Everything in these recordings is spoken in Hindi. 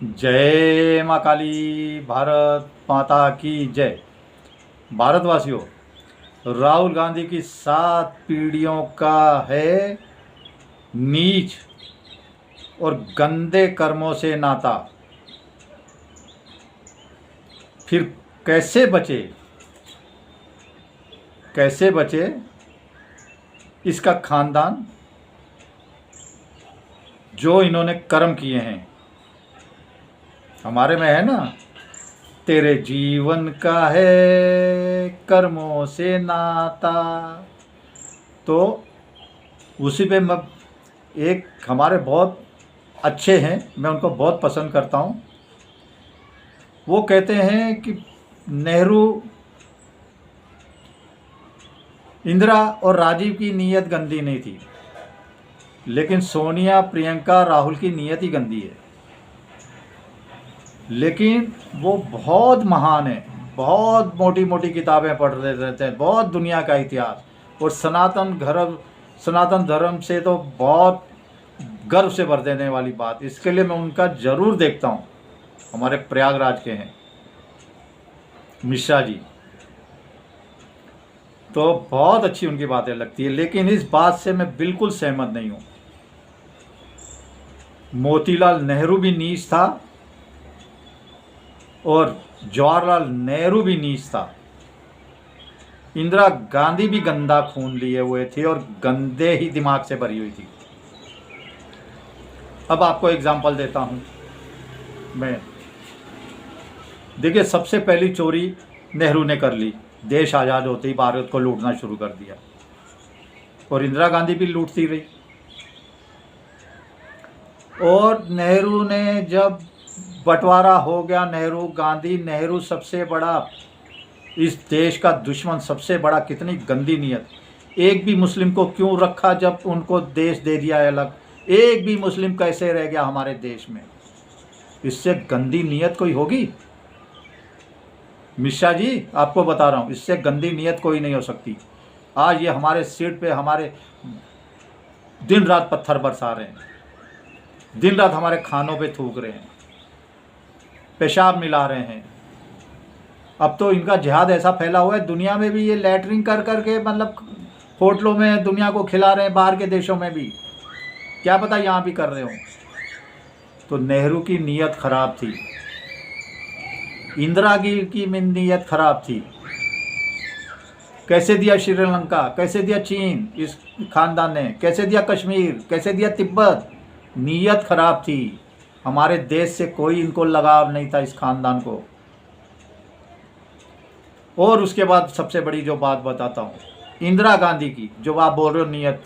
जय माँ काली। भारत माता की जय। भारतवासियों, राहुल गांधी की 7 पीढ़ियों का है नीच और गंदे कर्मों से नाता। फिर कैसे बचे, कैसे बचे इसका खानदान, जो इन्होंने कर्म किए हैं। हमारे में है ना, तेरे जीवन का है कर्मों से नाता। तो उसी पे मैं, एक हमारे बहुत अच्छे हैं, मैं उनको बहुत पसंद करता हूँ। वो कहते हैं कि नेहरू, इंदिरा और राजीव की नीयत गंदी नहीं थी, लेकिन सोनिया, प्रियंका, राहुल की नीयत ही गंदी है। लेकिन वो बहुत महान है, बहुत मोटी मोटी किताबें पढ़ रहे रहते हैं, बहुत दुनिया का इतिहास और सनातन धर्म से तो बहुत गर्व से भर देने वाली बात। इसके लिए मैं उनका ज़रूर देखता हूँ। हमारे प्रयागराज के हैं मिश्रा जी, तो बहुत अच्छी उनकी बातें लगती है। लेकिन इस बात से मैं बिल्कुल सहमत नहीं हूँ। मोतीलाल नेहरू भी नीच था और जवाहरलाल नेहरू भी नीच था। इंदिरा गांधी भी गंदा खून लिए हुए थे और गंदे ही दिमाग से भरी हुई थी। अब आपको एग्जाम्पल देता हूँ मैं। देखिए, सबसे पहली चोरी नेहरू ने कर ली। देश आज़ाद होते ही भारत को लूटना शुरू कर दिया और इंदिरा गांधी भी लूटती रही। और नेहरू ने जब बंटवारा हो गया, नेहरू सबसे बड़ा इस देश का दुश्मन, सबसे बड़ा। कितनी गंदी नीयत। एक भी मुस्लिम को क्यों रखा जब उनको देश दे दिया है अलग? एक भी मुस्लिम कैसे रह गया हमारे देश में? इससे गंदी नीयत कोई होगी? मिश्रा जी, आपको बता रहा हूँ, इससे गंदी नीयत कोई नहीं हो सकती। आज ये हमारे सिर पे, हमारे दिन रात पत्थर बरसा रहे हैं, दिन रात हमारे खानों पे थूक रहे हैं, पेशाब मिला रहे हैं। अब तो इनका जिहाद ऐसा फैला हुआ है, दुनिया में भी ये लैटरिंग कर करके, मतलब होटलों में दुनिया को खिला रहे हैं, बाहर के देशों में भी। क्या पता यहाँ भी कर रहे हो। तो नेहरू की नीयत खराब थी, इंदिरा की नीयत खराब थी। कैसे दिया श्रीलंका, कैसे दिया चीन इस खानदान ने, कैसे दिया कश्मीर, कैसे दिया तिब्बत। नीयत खराब थी। हमारे देश से कोई इनको लगाव नहीं था, इस खानदान को। और उसके बाद सबसे बड़ी जो बात बताता हूँ, इंदिरा गांधी की, जो आप बोल रहे हो नीयत।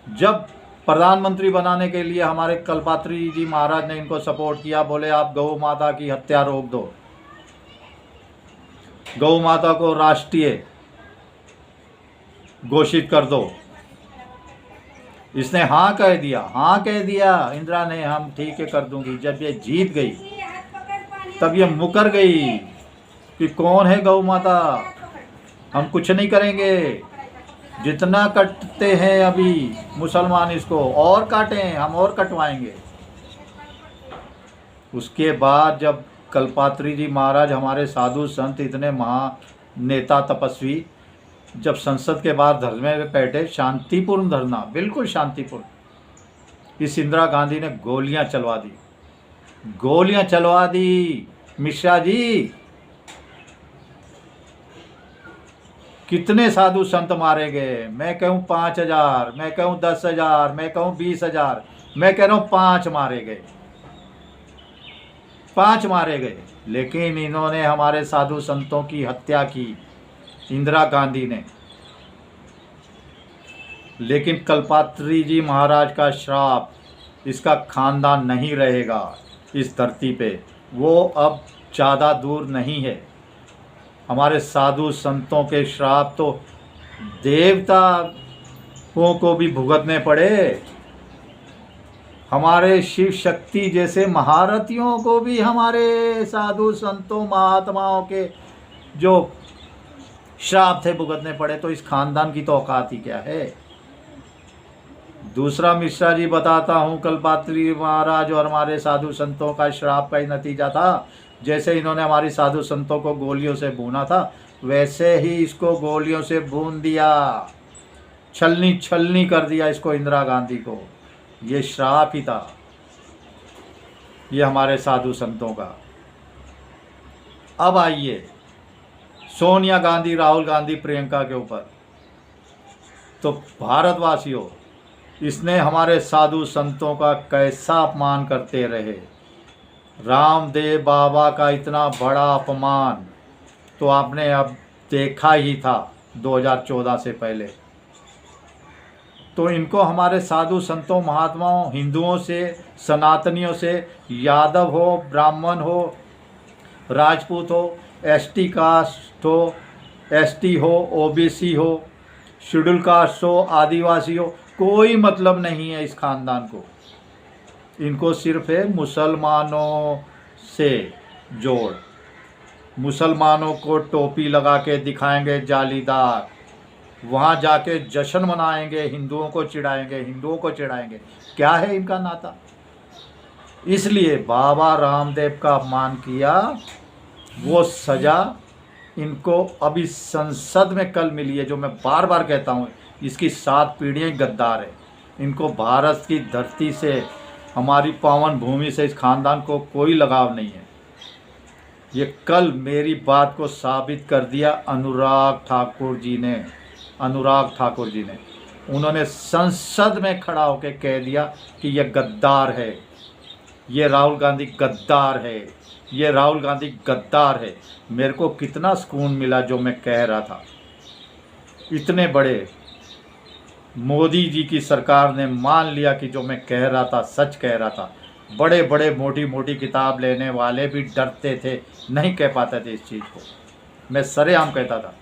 जब प्रधानमंत्री बनाने के लिए हमारे कल्पात्री जी महाराज ने इनको सपोर्ट किया, बोले आप गौ माता की हत्या रोक दो, गौ माता को राष्ट्रीय घोषित कर दो। इसने हाँ कह दिया, हाँ कह दिया इंदिरा ने, हम ठीक है कर दूंगी। जब ये जीत गई तब ये मुकर गई कि कौन है गौ माता, हम कुछ नहीं करेंगे। जितना कटते हैं अभी मुसलमान, इसको और काटें, हम और कटवाएंगे। उसके बाद जब कल्पात्री जी महाराज, हमारे साधु संत, इतने महान नेता तपस्वी, जब संसद के बाहर धरने में बैठे, शांतिपूर्ण धरना, बिल्कुल शांतिपूर्ण, इस इंदिरा गांधी ने गोलियां चलवा दी, गोलियां चलवा दी। मिश्रा जी, कितने साधु संत मारे गए? मैं कहूँ 5,000, मैं कहूँ 10,000, मैं कहूँ 20,000, मैं कह रहा हूँ 5 मारे गए, 5 मारे गए। लेकिन इन्होंने हमारे साधु संतों की हत्या की, इंदिरा गांधी ने। लेकिन कल्पात्री जी महाराज का श्राप, इसका खानदान नहीं रहेगा इस धरती पे, वो अब ज़्यादा दूर नहीं है। हमारे साधु संतों के श्राप तो देवताओं को भी भुगतने पड़े। हमारे शिव शक्ति जैसे महारथियों को भी हमारे साधु संतों, महात्माओं के जो श्राप थे भुगतने पड़े। तो इस खानदान की तो औकात ही क्या है? दूसरा मिश्रा जी बताता हूँ, कल्पात्री महाराज और हमारे साधु संतों का श्राप का ही नतीजा था। जैसे इन्होंने हमारी साधु संतों को गोलियों से भूना था, वैसे ही इसको गोलियों से भून दिया, छलनी छलनी कर दिया इसको, इंदिरा गांधी को। ये श्राप ही था, ये हमारे साधु संतों का। अब आइए सोनिया गांधी, राहुल गांधी, प्रियंका के ऊपर। तो भारतवासियों, इसने हमारे साधु संतों का कैसा अपमान करते रहे। रामदेव बाबा का इतना बड़ा अपमान तो आपने अब देखा ही था 2014 से पहले। तो इनको हमारे साधु संतों, महात्माओं, हिंदुओं से, सनातनियों से, यादव हो, ब्राह्मण हो, राजपूत हो, एसटी कास्ट हो, एसटी हो, ओबीसी हो, शेड्यूल कास्ट हो, आदिवासी हो, कोई मतलब नहीं है इस खानदान को। इनको सिर्फ है मुसलमानों से जोड़। मुसलमानों को टोपी लगा के दिखाएंगे जालीदार, वहाँ जाके जश्न मनाएंगे, हिंदुओं को चिढ़ाएंगे, हिंदुओं को चिढ़ाएंगे। क्या है इनका नाता? इसलिए बाबा रामदेव का अपमान किया, वो सज़ा इनको अभी संसद में कल मिली है। जो मैं बार बार कहता हूँ, इसकी 7 पीढ़ियाँ गद्दार है। इनको भारत की धरती से, हमारी पावन भूमि से इस खानदान को कोई लगाव नहीं है। ये कल मेरी बात को साबित कर दिया अनुराग ठाकुर जी ने। अनुराग ठाकुर जी ने, उन्होंने संसद में खड़ा होकर कह दिया कि ये गद्दार है, ये राहुल गांधी गद्दार है, ये राहुल गांधी गद्दार है। मेरे को कितना सुकून मिला जो मैं कह रहा था। इतने बड़े मोदी जी की सरकार ने मान लिया कि जो मैं कह रहा था सच कह रहा था। बड़े बड़े मोटी मोटी किताब लेने वाले भी डरते थे, नहीं कह पाते थे इस चीज़ को। मैं सरेआम कहता था।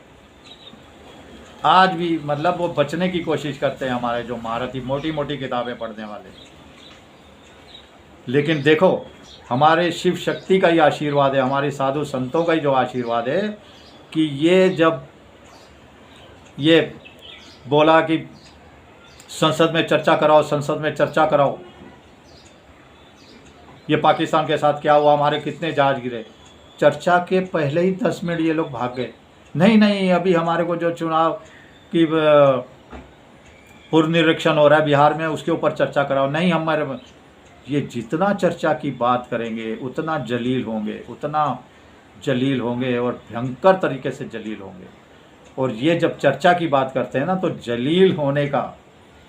आज भी मतलब वो बचने की कोशिश करते हैं हमारे जो महारथी, मोटी मोटी किताबें पढ़ने वाले। लेकिन देखो, हमारे शिव शक्ति का ही आशीर्वाद है, हमारे साधु संतों का ही जो आशीर्वाद है कि ये जब ये बोला कि संसद में चर्चा कराओ, संसद में चर्चा कराओ, ये पाकिस्तान के साथ क्या हुआ, हमारे कितने जहाज गिरे, चर्चा के पहले ही 10 मिनट ये लोग भाग गए। नहीं, अभी हमारे को जो चुनाव की पूर्व निरीक्षण हो रहा है बिहार में, उसके ऊपर चर्चा कराओ। नहीं, हमारे ये जितना चर्चा की बात करेंगे उतना जलील होंगे, उतना जलील होंगे और भयंकर तरीके से जलील होंगे। और ये जब चर्चा की बात करते हैं ना, तो जलील होने का,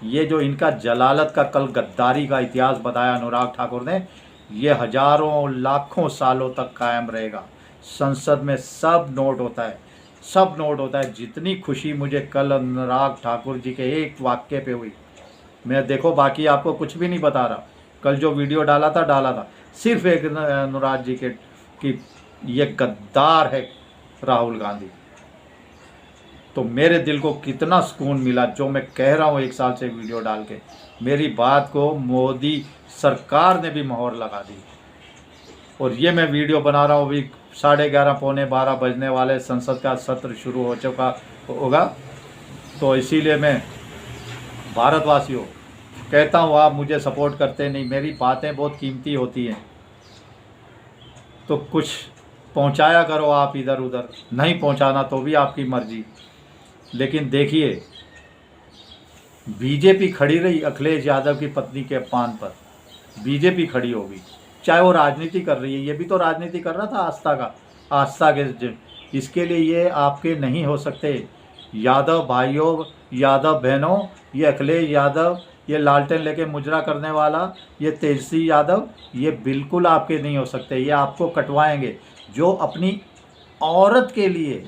ये जो इनका जलालत का कल गद्दारी का इतिहास बताया अनुराग ठाकुर ने, ये हजारों लाखों सालों तक कायम रहेगा। संसद में सब नोट होता है, सब नोट होता है। जितनी खुशी मुझे कल अनुराग ठाकुर जी के एक वाक्य पे हुई, मैं देखो बाकी आपको कुछ भी नहीं बता रहा। कल जो वीडियो डाला था सिर्फ एक अनुराग जी के कि ये गद्दार है राहुल गांधी। तो मेरे दिल को कितना सुकून मिला जो मैं कह रहा हूँ 1 साल से वीडियो डाल के। मेरी बात को मोदी सरकार ने भी मोहर लगा दी। और ये मैं वीडियो बना रहा हूँ अभी 11:30 पौने 12 बजने वाले, संसद का सत्र शुरू हो चुका होगा। तो इसीलिए मैं भारतवासियों कहता हूँ, आप मुझे सपोर्ट करते नहीं, मेरी बातें बहुत कीमती होती हैं, तो कुछ पहुँचाया करो आप इधर उधर। नहीं पहुँचाना तो भी आपकी मर्जी। लेकिन देखिए, बीजेपी खड़ी रही अखिलेश यादव की पत्नी के अपमान पर। बीजेपी खड़ी होगी, चाहे वो राजनीति कर रही है। ये भी तो राजनीति कर रहा था आस्था के। इसके लिए ये आपके नहीं हो सकते। यादव भाइयों, यादव बहनों, ये अखिलेश यादव, ये लालटेन लेके मुजरा करने वाला, ये तेजस्वी यादव, ये बिल्कुल आपके नहीं हो सकते। ये आपको कटवाएंगे। जो अपनी औरत के लिए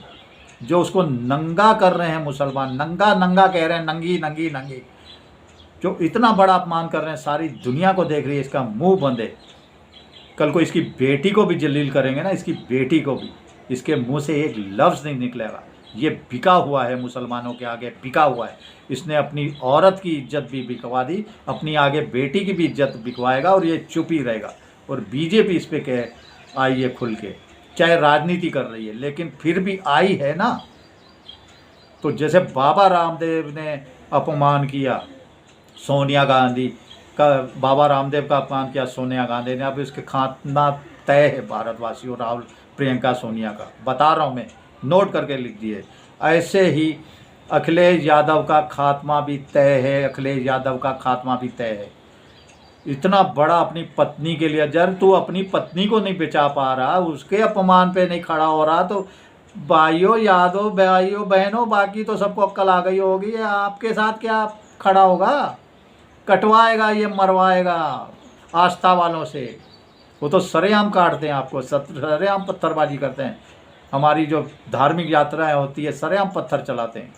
जो उसको नंगा कर रहे हैं मुसलमान, नंगा नंगा कह रहे हैं, नंगी नंगी नंगी, जो इतना बड़ा अपमान कर रहे हैं, सारी दुनिया को देख रही है, इसका मुंह बंद है। कल को इसकी बेटी को भी जलील करेंगे ना, इसकी बेटी को भी, इसके मुंह से एक लफ्ज़ नहीं निकलेगा। ये बिका हुआ है, मुसलमानों के आगे बिका हुआ है। इसने अपनी औरत की इज्जत भी बिकवा दी, अपनी आगे बेटी की भी इज्जत बिकवाएगा, और ये चुप ही रहेगा। और बीजेपी इस पर कह आई है खुल के, चाहे राजनीति कर रही है, लेकिन फिर भी आई है ना। तो जैसे बाबा रामदेव ने अपमान किया, सोनिया गांधी का, बाबा रामदेव का अपमान किया सोनिया गांधी ने, अब इसके खात्मा तय है भारतवासियों, राहुल प्रियंका सोनिया का, बता रहा हूँ मैं, नोट करके लिख दिए। ऐसे ही अखिलेश यादव का खात्मा भी तय है, अखिलेश यादव का खात्मा भी तय है। इतना बड़ा अपनी पत्नी के लिए, जब तू अपनी पत्नी को नहीं बचा पा रहा, उसके अपमान पे नहीं खड़ा हो रहा, तो भाइयों यादव, भाइयों बहनों, बाकी तो सबको अक्ल आ गई होगी, आपके साथ क्या खड़ा होगा, कटवाएगा, ये मरवाएगा आस्था वालों से। वो तो सरेआम काटते हैं आपको, सरेआम पत्थरबाजी करते हैं, हमारी जो धार्मिक यात्राएं होती है सरेआम पत्थर चलाते हैं।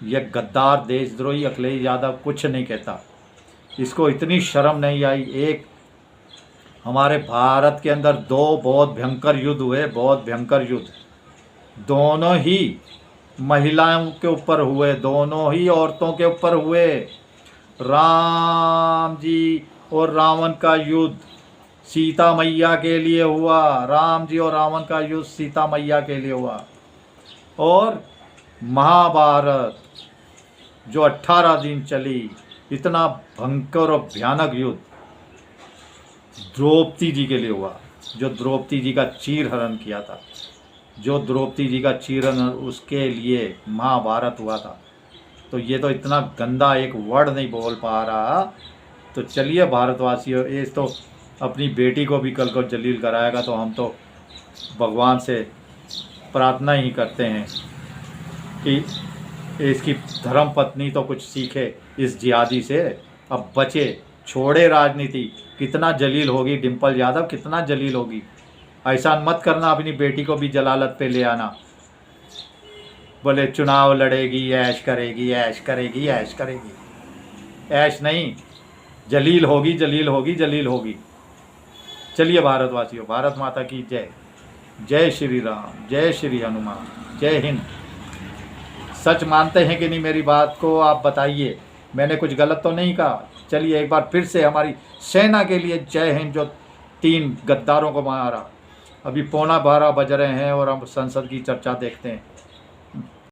ये गद्दार देशद्रोही अखिलेश यादव कुछ नहीं कहता, इसको इतनी शर्म नहीं आई। एक हमारे भारत के अंदर दो बहुत भयंकर युद्ध हुए, बहुत भयंकर युद्ध, दोनों ही महिलाओं के ऊपर हुए, दोनों ही औरतों के ऊपर हुए। राम जी और रावण का युद्ध सीता मैया के लिए हुआ, राम जी और रावण का युद्ध सीता मैया के लिए हुआ। और महाभारत जो 18 दिन चली, इतना भयंकर और भयानक युद्ध द्रौपदी जी के लिए हुआ, जो द्रौपदी जी का चीरहरण किया था, जो द्रौपदी जी का चीरहरण, उसके लिए महाभारत हुआ था। तो ये तो इतना गंदा एक वर्ड नहीं बोल पा रहा, तो चलिए भारतवासियों, ये तो अपनी बेटी को भी कल को जलील कराएगा, तो हम तो भगवान से प्रार्थना ही करते हैं कि इसकी धर्म पत्नी तो कुछ सीखे इस जिहादी से, अब बचे, छोड़े राजनीति। कितना जलील होगी डिम्पल यादव, कितना जलील होगी। ऐसा मत करना, अपनी बेटी को भी जलालत पे ले आना, बोले चुनाव लड़ेगी, ऐश करेगी, ऐश करेगी, ऐश करेगी, ऐश नहीं, जलील होगी, जलील होगी, जलील होगी। चलिए भारतवासियों, भारत माता की जय, जय श्री राम, जय श्री हनुमान, जय हिंद। सच मानते हैं कि नहीं मेरी बात को, आप बताइए, मैंने कुछ गलत तो नहीं कहा। चलिए एक बार फिर से हमारी सेना के लिए जय हिंद, जो 3 गद्दारों को मारा। अभी 11:15 बज रहे हैं और हम संसद की चर्चा देखते हैं।